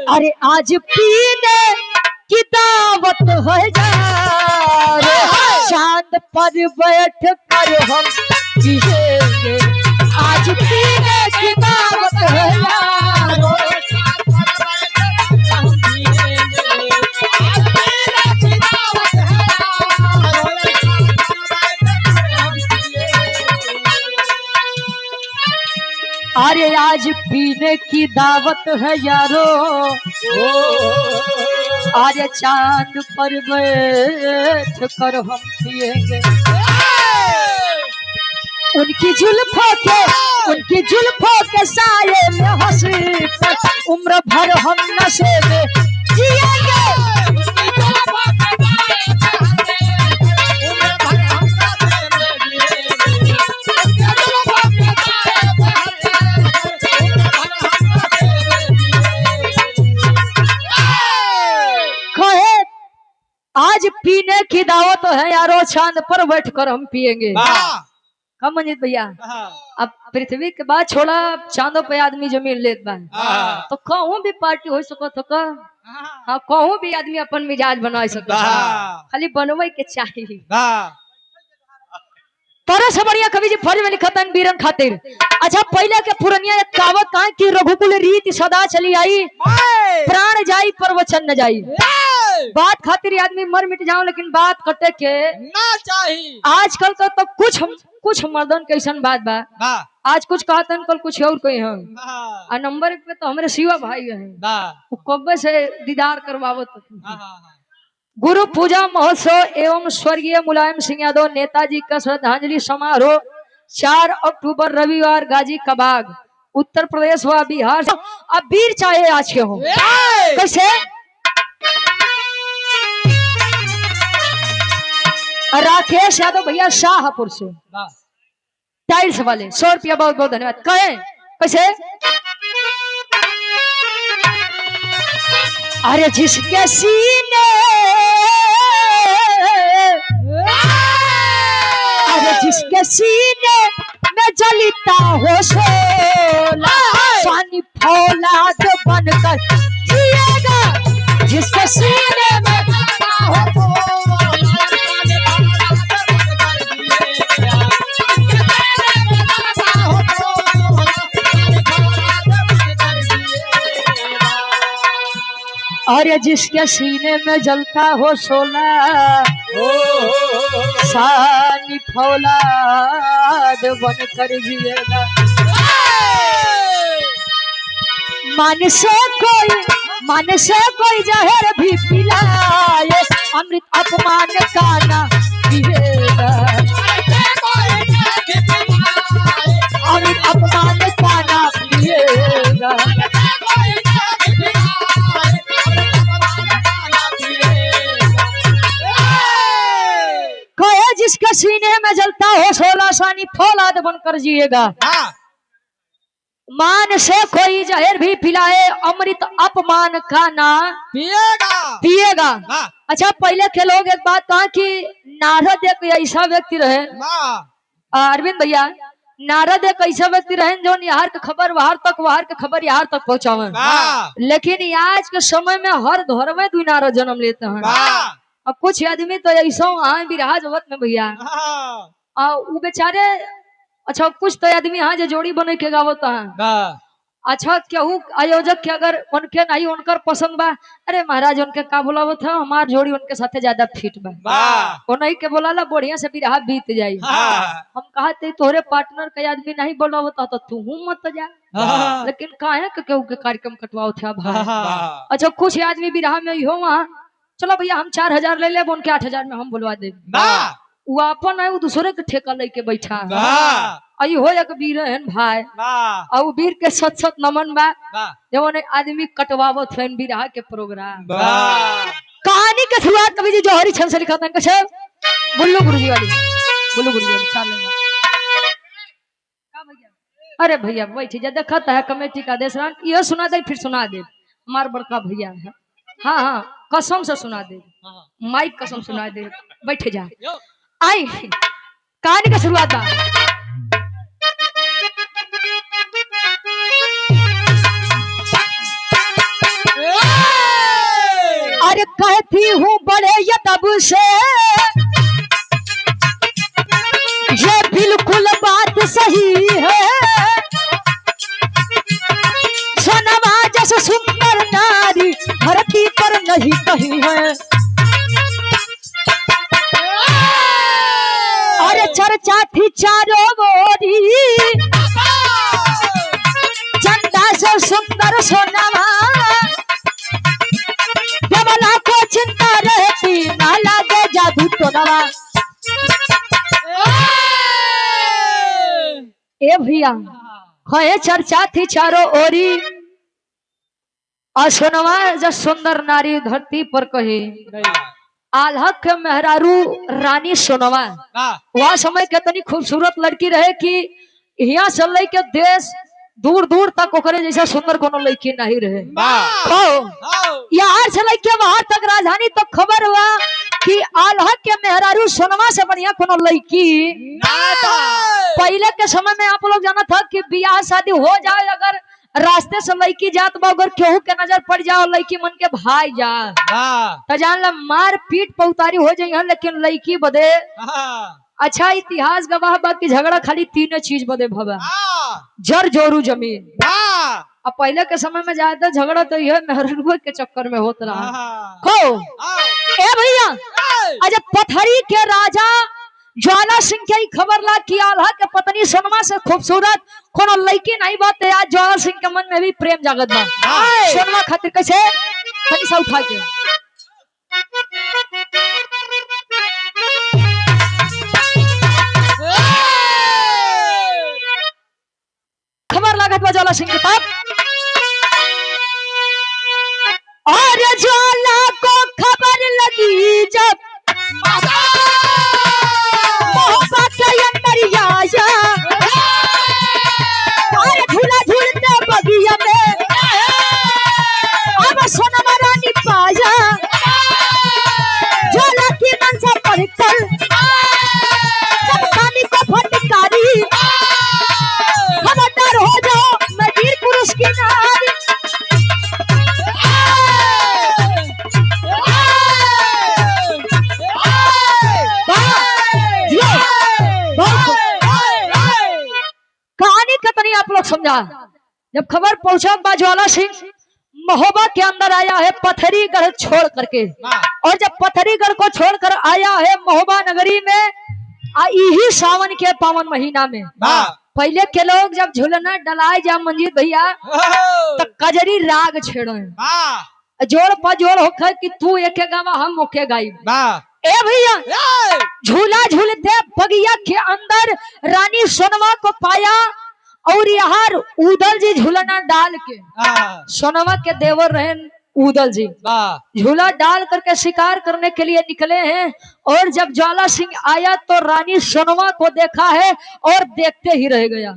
अरे आज पीने की दावत है यारो, चांद पर बैठ कर हम पिएंगे। आज पीने की दावत है यारो, अरे आज पीने की दावत है यारो, आज चांद पर बैठ कर हम पिएंगे। उनकी जुल्फों के साये में हंसी कर उम्र भर हम नशे में जिएंगे। आज पीने की दावत है यारो, चांद पर बैठकर हम पिएंगे। कम मंजित भैया, अब पृथ्वी के बाद छोड़ा चांदों पे आदमी जमीन लेत बा, तो कहूँ भी पार्टी हो सको तो हाँ, कहूँ भी आदमी अपन मिजाज बना सको, खाली बनवे के चाहिए। तरह से बढ़िया कवि जी फर्ज में लिखा था वीरन खातिर। अच्छा, पहले के पुरनिया एक कहावत कहा कि रघुकुल रीति सदा चली आई, प्राण जाई पर वचन न जाई। बात खातिर आदमी मर मिट जाओ, लेकिन बात कटे के ना चाहिए। आजकल तो कुछ मर्दन के ऐसा बात बा, आज कुछ कहते हैं कल कुछ और कहीं है। नंबर पे तो हमारे शिवा भाई है, वो कब्बे से दीदार करवावत। गुरु पूजा महोत्सव एवं स्वर्गीय मुलायम सिंह यादव नेताजी का श्रद्धांजलि समारोह 4 अक्टूबर रविवार गाजी कबाग उत्तर प्रदेश व बिहार। अब वीर चाहे आज के हो कैसे राकेश यादव भैया शाहपुर से टाइल्स वाले 100 रुपया बहुत बहुत धन्यवाद। कहे कैसे, अरे जिसके सीने में जलता हो शोला, पानी फौलाद बनकर जिएगा। जिसके सीने में जलता हो अरे जिसके सीने में जलता हो शोला, सानी फौलाद बनकर जिएगा। मन से कोई जहर भी पिलाए, अमृत अपमान का ना पिएगा। अमृत अपमान का ना पिएगा। जिसके सीने में जलता हो शोला, सानी फौलाद बनकर जिएगा। मान से कोई जहर भी पिलाए, अमृत अपमान का ना पिएगा। अच्छा, पहले के लोग एक बात कहा कि नारद एक ऐसा व्यक्ति रहे, अरविंद भैया, नारद एक ऐसा व्यक्ति रहे जो यहाँ के खबर वहां तक, वहां के खबर यहाँ तक पहुँचावे। लेकिन आज के समय में हर घर में 2 नारद जन्म लेते हैं। अब कुछ आदमी तो ऐसा हाँ बिरहा जगत में भैया वो बेचारे। अच्छा, कुछ तो आदमी हाँ जो जोड़ी बने के गावत है। अच्छा, केहू आयोजक के अगर उनके नहीं उनकर पसंद बा, अरे महाराज उनके का बोलावत है, हमार जोड़ी उनके साथे ज्यादा फिट बा, वो नहीं के बोला बढ़िया से बिरहा बीत जाये। हम कहते तोहरे पार्टनर के आदमी नहीं बोलावत तो तू मत जा, लेकिन काहे के केहू के कार्यक्रम कटवाओ थे भाई। अच्छा, कुछ आदमी बिरहा में हो वहाँ, चलो भैया हम 4000 ले ले, उनके 8000 में हम बुलवा दे। वो अपन है, वो दूसरे के ठेका लेके बैठा आई हो एक वीर है भाई, और वीर के सत नमन बा जब आदमी कटवावत है बिरहा के प्रोग्राम। कहानी के शुरुआत कवि जी जौहरी छंद से लिखा था, कैसे बुल्लू गुरुजी वाली, बुल्लू गुरुजी वाली चाल लेंगे। अरे भैया बैठी जा, देखा है कमेटी का आदेश, ये सुना दे फिर सुना दे, हमार बड़का भैया है। हाँ हाँ, कसम से सुना दे, माइक कसम सुना दे, बैठे जा। आई कहानी का शुरुआत बा। कहती हूँ बड़े यदब से, ये बिल्कुल बात सही है। सोनमा जैसे सुंदर नारी धरती पर नहीं कहीं है। अरे चर्चा थी चारों ओरी, चंदा से सुंदर सोनमा, केवला को चिंता रहती ना लागे जादू तो नवा। ए भैया है चर्चा थी चारों ओरी, और सोनमा जब सुंदर नारी धरती पर कही। आल्हा के मेहरारू रानी सोनमा वह समय कितनी खूबसूरत लड़की रहे कि यहाँ से लेके देश दूर दूर तक ओकरे जैसा सुंदर कोनो लड़की नहीं रहे। यहाँ से लेके वहां तक राजधानी तक तो खबर हुआ कि आल्हा के मेहरारू सोनमा से बढ़िया कोनो लड़की। पहले के समय में आप लोग जाना था कि बियाह शादी हो जाए, अगर रास्ते से लड़की जात बा अगर केहू के नजर पड़ जाओ लड़की मन के भाई जा तो जान ला मार पीट पउतारी हो जाए। लेकिन लड़की बदे अच्छा इतिहास गवाह बा कि झगड़ा खाली तीन चीज बदे भवा, जर जोरू जमीन। अब पहले के समय में ज्यादा झगड़ा तो यह मेहरुआ के चक्कर में होता रहा। खो ए भैया अजब पथरी के राजा ज्वाला सिंह के खबर ला कि आल्हा के पत्नी सोनमा से खूबसूरत कोनो लड़की नहीं बात है। आज ज्वाला सिंह के मन में भी प्रेम जागत बा सोनमा खातिर। कैसे तनी सा उठा के खबर लागत बा ज्वाला सिंह के पास। और ज्वाला को खबर लगी जब झूला झूलते बगिया में अब सोनमा रानी पाया, ज्वाला की मनसा पढ़कर जब पानी को फटकारी, खबरदार हो जाओ मैं वीर पुरुष की नारी। कहानी कितनी आप लोग समझा। जब खबर पहुंचा बा ज्वाला सिंह महोबा के अंदर आया है पथरीगढ़ छोड़ करके, और जब पथरीगढ़ को छोड़कर आया है महोबा नगरी में यही सावन के पावन महीना में। पहले के लोग जब झुलना डलाए जा मंजीत भैया तो कजरी राग छेड़ो जोड़ पर जोड़ होकर कि तू एक गावा हम ओके गाई। ए भैया झूला झूलते बगिया के अंदर रानी सोनमा को पाया, और यहाँ उदल जी झूलना डाल के, सोनमा के देवर रहे उदल जी, झूला डाल करके शिकार करने के लिए निकले हैं। और जब ज्वाला सिंह आया तो रानी सोनमा को देखा है और देखते ही रह गया।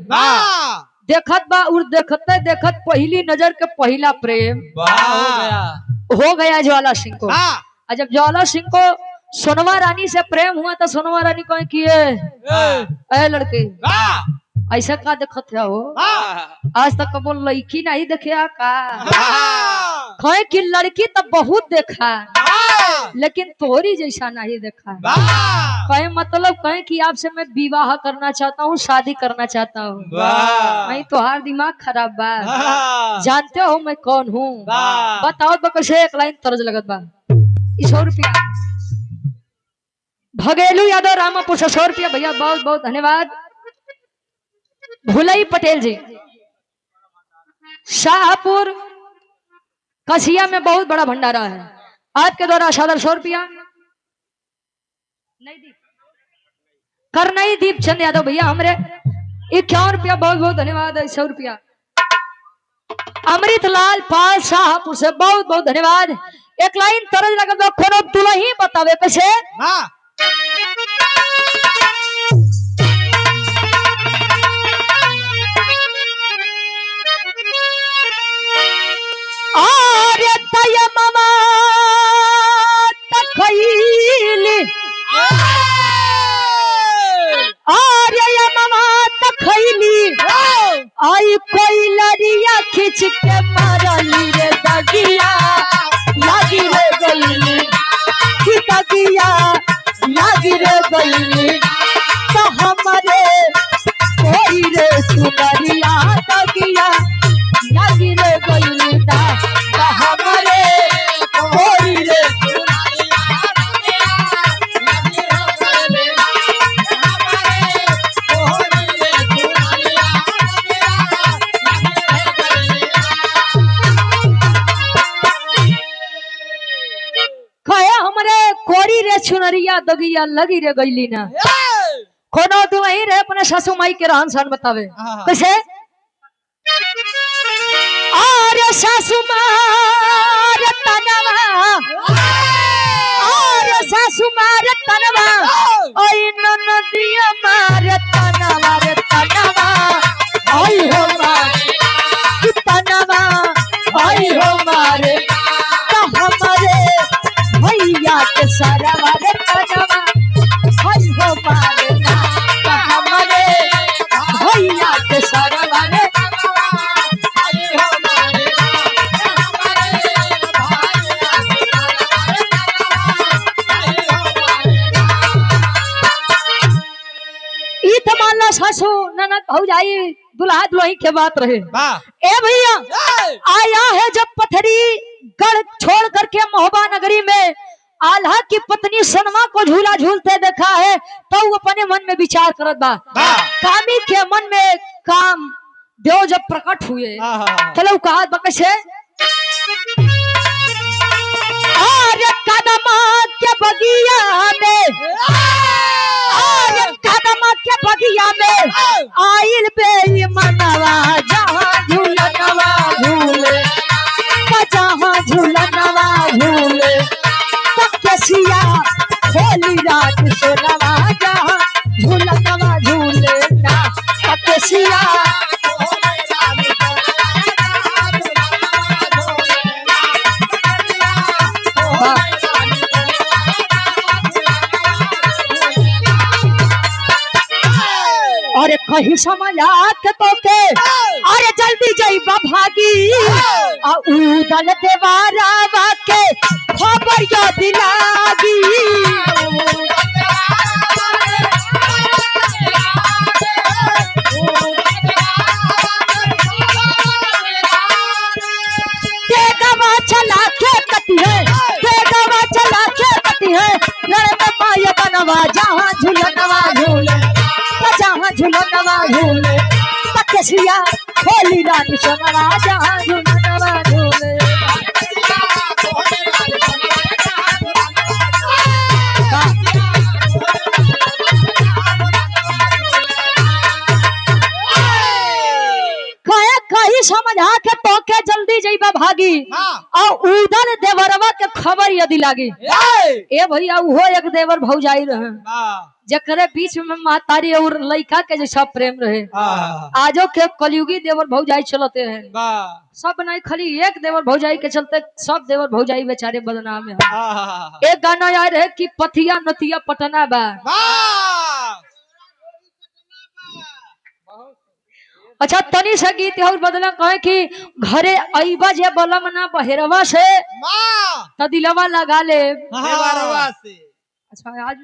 देखत बा और देखते देखत पहली नजर के पहला प्रेम हो गया ज्वाला सिंह को। जब ज्वाला सिंह को सोनमा रानी से प्रेम हुआ तो सोनमा रानी कहे किए लड़के ऐसा का देखत है हो, आज तक कबो लड़की नहीं देखा का। कहे कि लड़की तो बहुत देखा लेकिन तोरी जैसा नहीं देखा। कहे मतलब कहे कि आपसे मैं विवाह करना चाहता हूँ, शादी करना चाहता हूँ। नहीं तो हर दिमाग खराब बा, जानते हो मैं कौन हूँ? बताओ तो कैसे एक लाइन तर्ज लगत बा। 100 रुपया भगेलू यादव रामापुर से 100 रुपया भैया, बहुत बहुत धन्यवाद। भुलई पटेल जी शाहपुर कसिया में बहुत बड़ा भंडारा है, आपके द्वारा सादर 100 रुपया। करनई दीप चंद यादव भैया हमरे 51 रुपया, बहुत बहुत धन्यवाद। 100 रुपया अमृत लाल पाल शाहपुर से बहुत बहुत धन्यवाद। एक लाइन तरज लगा कोनो दुल्ही बतावे कैसे। आर्य तय ममा तखैली, आर्य ममा तखैली, आई कोई लड़िया खिंच के मारली रे दगिया लगी रे गई। करिया दगिया लगी रे गईली ना कोनो तू वही रहे अपने सासू माई के रहन सहन बतावे कैसे अरे सासू मार तनवा अरे सासू मार तनवा ओई ननदिया मार तनवा रे तनवा ओई हो मार तनवा ओई हो मारे तो हमारे भैया के सरवा रे तनवा ओई हो मारे तो हमारे भैया के सरवा रे सासू ननद भौजाई दुल्हा दुल्ही के बात रहे ए भैया आया है जब पथरी गढ़ छोड़ करके महोबा नगरी में आल्हा की पत्नी सनमा को झूला झूलते देखा है तो अपने मन में विचार करत बा कामी के मन में काम देव जब प्रकट हुए चलो कहा कैसे अरे कदमा के बगिया में कदमा के बगिया में आइल बेईमानवा जहाँ झूलनवा झूले जहाँ झूलनवा झूले तकसिया होली रात सोनवा जहाँ झूलनवा झूले ना तकसिया अरे कहीं समझ आके तो के अरे जल्दी जाइबा भागी उदल देवारा के खबर यो दिलागी तेगवा चला के कटी है तेगवा चला के कटी है लड़के माया बनवा जहाँ झूलनवा झूले जहाँ झूलनवा झूले तकसिया होली रानी सोनवा जहाँ झूलनवा झूले कहीं समझा के तो के जल्दी जाइबा भागी और उधर देवरवा के खबर यदि लागी ए भैया वो एक देवर भौजाई रहे जकरे बीच में महतारी और लड़का के जैसा प्रेम रहे आजो के कलयुगी देवर भौजाई चलते हैं सब नहीं खाली एक देवर भौजाई के चलते सब देवर भौजाई बेचारे बदनाम है एक गाना याद है कि पथिया नतिया पटना बा अच्छा तनी से गीत और बदला कहे कि घरे अइबा जे बलम ना बहेरवा से त दिलवा लगा ले अच्छा आज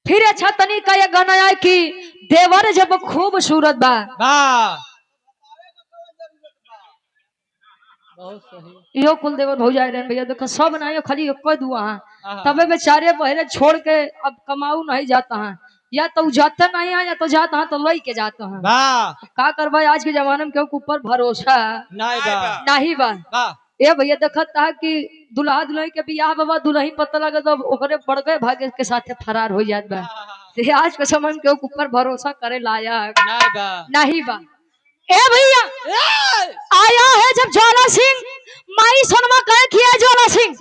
फिर अच्छा तनी का ये गाना है कि देवर जब खूबसूरत बा बहुत सही यो कुल देवर भौजाई रहन भैया देखो सब ना यो खाली एक दुआ तबे बेचारे बहरे छोड़ के अब कमाऊ नहीं जाता है या तो जाते नहीं है या तो जाता है तो लई के जाता है का करवा आज के जमाने में क्यों ऊपर भरोसा नहीं बा ये भैया देखता है कि दुल्हा दुल्हन के बियाह बाबा दुल्ही पता लगे तो ओकरे बड़के भाग्य के साथ फरार हो जात बा आज के समय में क्यों ऊपर भरोसा करे लायक नहीं बा ए भैया आया है जब ज्वाला सिंह माई सोनमा कहे किया ज्वाला सिंह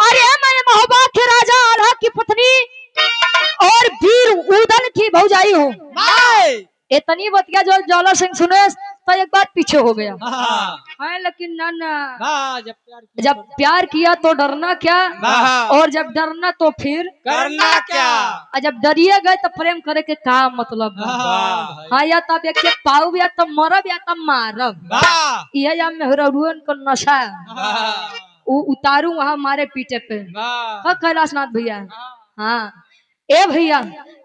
अरे मैं महोबा के राजा आल्हा की पत्नी और वीर उदल की भौजाई हूँ इतनी बतिया जो ज्वाला सिंह सुने तो एक बार पीछे हो गया है लेकिन ना जब प्यार किया तो डरना क्या और जब डरना तो फिर करना क्या जब डरिए गए तो प्रेम करे के काम मतलब हाँ या तब एक पाऊ या तब मरब या तब मारब यह मेहरुन को नशा उतारू वहाँ मारे पीछे पे कैलाशनाथ भैया हाँ ए भैया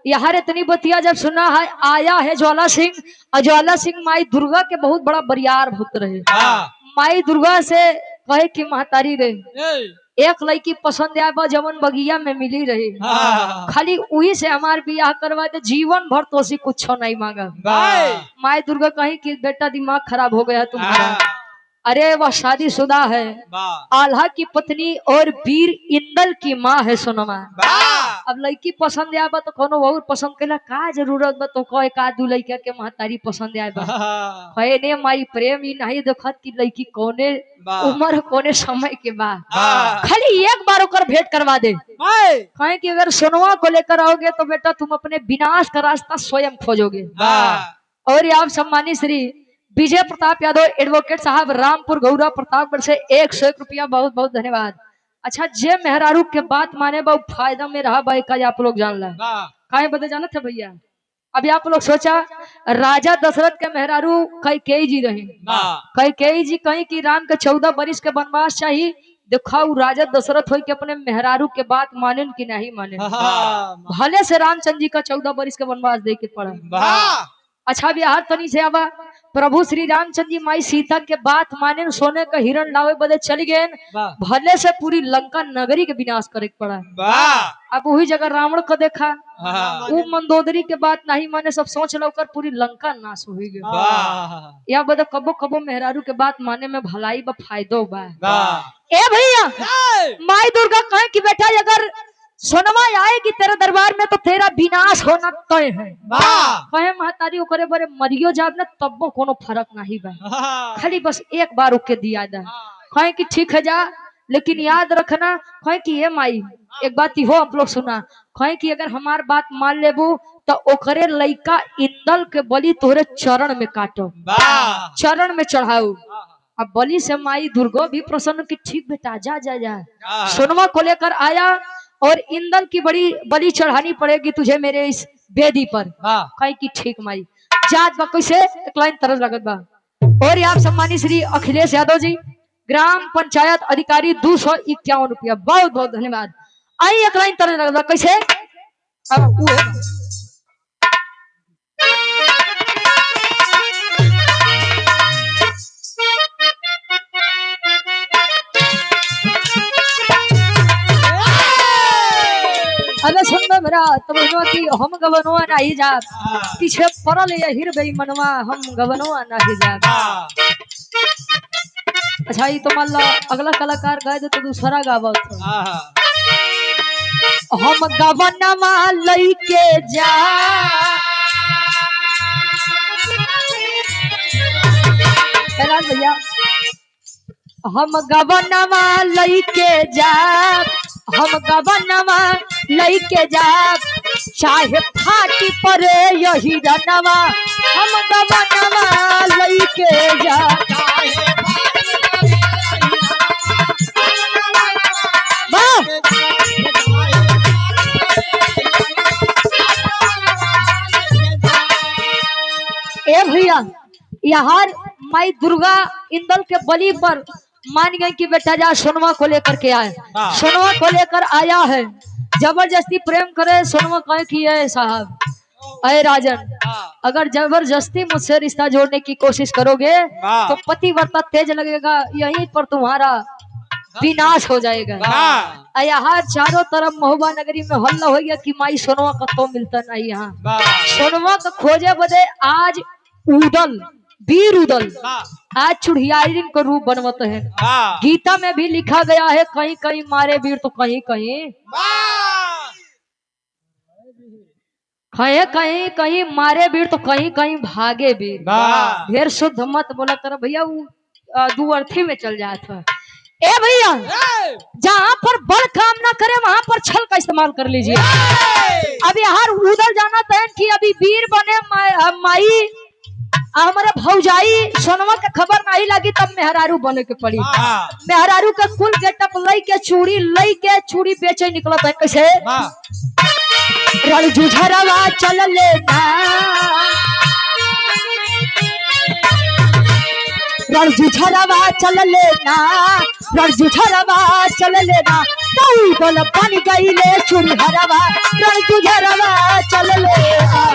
यहाँ इतनी बतिया जब सुना है आया है ज्वाला सिंह और ज्वाला सिंह माई दुर्गा के बहुत बड़ा बरियार भूत रहे माई दुर्गा से कहे कि महतारी रे एक लड़की पसंद आया जवन बगिया में मिली रही खाली वही से हमार बियाह करवा दे जीवन भर तो कुछ नहीं मांगा माई दुर्गा कही कि बेटा दिमाग खराब हो गया तुम्हारा अरे वह शादीशुदा है, आल्हा की पत्नी और वीर इंदल की माँ है सोनमा। अब लड़की पसंद आए बा तो कोनो और पसंद केला का जरूरत बा तो कहे का दू लड़का के महतारी पसंद आए बा कहे ने माई प्रेम ही नहीं देखत कि लड़की कोने उम्र कोने समय के बा खाली एक बार ओकर भेंट करवा दे कहे कि अगर सोनवा को लेकर आओगे तो बेटा तुम अपने विनाश का रास्ता स्वयं खोजोगे। और ये आप सम्मानित श्री विजय प्रताप यादव एडवोकेट साहब रामपुर गौरा प्रतापगढ़ से 101 रुपया बहुत बहुत धन्यवाद। अच्छा जे मेहरारू के बात माने बहुत फायदा में रहा भाई का आप लोग जान ला काहे बदे जाना थे भैया। अभी आप लोग सोचा राजा दशरथ के मेहरारू कैकेयी जी रहे कैकेयी जी कहीं कि राम के 14 बरिस के वनवास चाहिए देखा राजा दशरथ हो के अपने मेहरारू के बात माने कि नहीं माने भले से रामचंद्र जी का 14 बरिस के वनवास दे के पड़ा। अच्छा बिहार तनी से आवा प्रभु श्री रामचंद्र जी माई सीता के बात माने सोने का हिरण लावे बदे चली गए भले से पूरी लंका नगरी के विनाश करे पड़ा। अब वही जगह रावण को देखा वो मंदोदरी के बात नहीं माने सब सोच लो कर पूरी लंका नाश हो गया। या बदे कबो कबो मेहरारू के बात माने में भलाई बा फायदो बा। ए भैया माई दुर्गा कहे कि बेटा अगर सोनमा आएगी तेरे दरबार में तो तेरा विनाश होना तय है कहे महतारी करे बरे मरियो जाब ना तब्बो कोनो फर्क नहीं बा खाली बस एक बार उके दिया दा कहे कि ठीक है जा लेकिन याद रखना कहे कि ये माई एक बात हो आप लोग सुना कहे कि अगर हमार बात मान लेबू तो ओकरे लइका इंदल के बलि तोरे चरण में काटो चरण में चढ़ाऊ। अब बलि से माई दुर्गा भी प्रसन्न की ठीक बेटा जा जा जा सोनमा को लेकर आया और इंदल की बड़ी बलि चढ़ानी पड़ेगी तुझे मेरे इस वेदी पर कहे कि ठीक माई जात बा कैसे एक लाइन तरस लगत बा। और आप सम्मानित श्री अखिलेश यादव जी ग्राम पंचायत अधिकारी 251 रुपया बहुत बहुत धन्यवाद। आई एक लाइन तरस लगत बा कैसे अबे सुन मेरा तमन्ना की हम गवनवा नहीं जा पीछे पड़ल ये हिर बेईमनवा हम गवनवा नहीं जा। अच्छा ये तो मान लो अगला कलाकार गाए तो दूसरा गावत हम गवनवा लइके जा भैया हम गवनवा लइके जा हम गवनवा लइके जा चाहे फाटी परे यही रनवा हम गवनवा लइके जा ए भैया यहाँ माई दुर्गा इंदल के बलि पर मान गई कि बेटा जा सोनवा को लेकर के आए सोनवा को लेकर आया है जबरदस्ती प्रेम करे सोनवा कहे कि है साहब अरे राजन अगर जबरदस्ती मुझसे रिश्ता जोड़ने की कोशिश करोगे तो पतिव्रता तेज लगेगा यहीं पर तुम्हारा विनाश हो जाएगा। यहाँ चारों तरफ महुबा नगरी में हल्ला हो गया कि माई सोनवा का तो मिलता नहीं यहाँ सोनवा का खोजे बदे आज उदल वीर उदल आज चुड़ियारिन को रूप बनवत है। गीता में भी लिखा गया है कहीं कहीं मारे वीर तो कहीं कहीं कहीं कहीं कहीं मारे वीर तो कहीं कहीं भागे वीर ढेर शुद्ध मत बोला कर भैया वो दुअर्थी में चल जाता है। ए भैया जहाँ पर बड़ काम ना करे वहां पर छल का इस्तेमाल कर लीजिए। अभी हर उधर जाना तय कि अभी वीर बने माई हमारे भौजाई सोनवा के खबर नहीं लगी तब मेहरारू बने के पड़ी। मेहरारू के कुल गेटअप लई के चूड़ी बेचे निकलत है कैसे रण जुझरवा चल लेना रण जुझरवा चल लेना रण जुझरवा चल लेना कई गल बन गई ले चूड़ी हरवा रण जुझरवा चल लेना।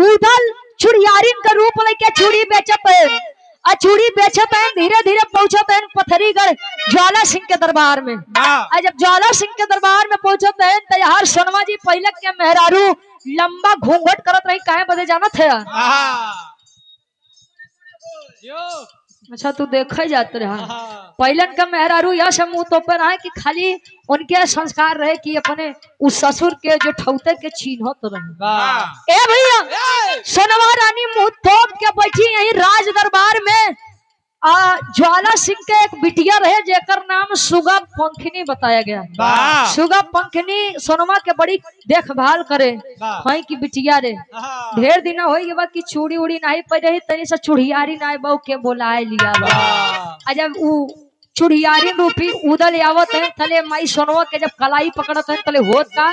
उदल चुड़ियारिन का रूप लेके चूड़ी बेचत है आ चूड़ी बेचत हैं, धीरे धीरे पहुंचत हैं पथरीगढ़ ज्वाला सिंह के दरबार में। आ जब ज्वाला सिंह के दरबार में पहुंचत हैं तो यार सोनमा जी पहले के मेहरारू लंबा घूंघट करत रही, काहे बदे जानत है यार? अच्छा तू देखा जाते रहा पहलन का मेहरारू यह सब मुंह तो पर है कि खाली उनके संस्कार रहे कि अपने उस ससुर के जो ठौते के चिन्हत रहे। ए भैया सोनवा रानी मुंह तोप के बैठी यही राज दरबार में। ज्वाला सिंह के एक बिटिया रहे जेकर नाम सुगा पंखनी बताया गया। सुगा पंखनी सोनमा के बड़ी देखभाल करे है कि बिटिया रे ढेर दिन हो गया कि चूड़ी उड़ी नहीं पड़ रही तनी से चूड़ियारी नहीं बहु के बोलाए लिया बा। जब उ चूड़ियारी रूपी उदल आवत है तले माई सोनवा के जब कलाई पकड़त है तले होत का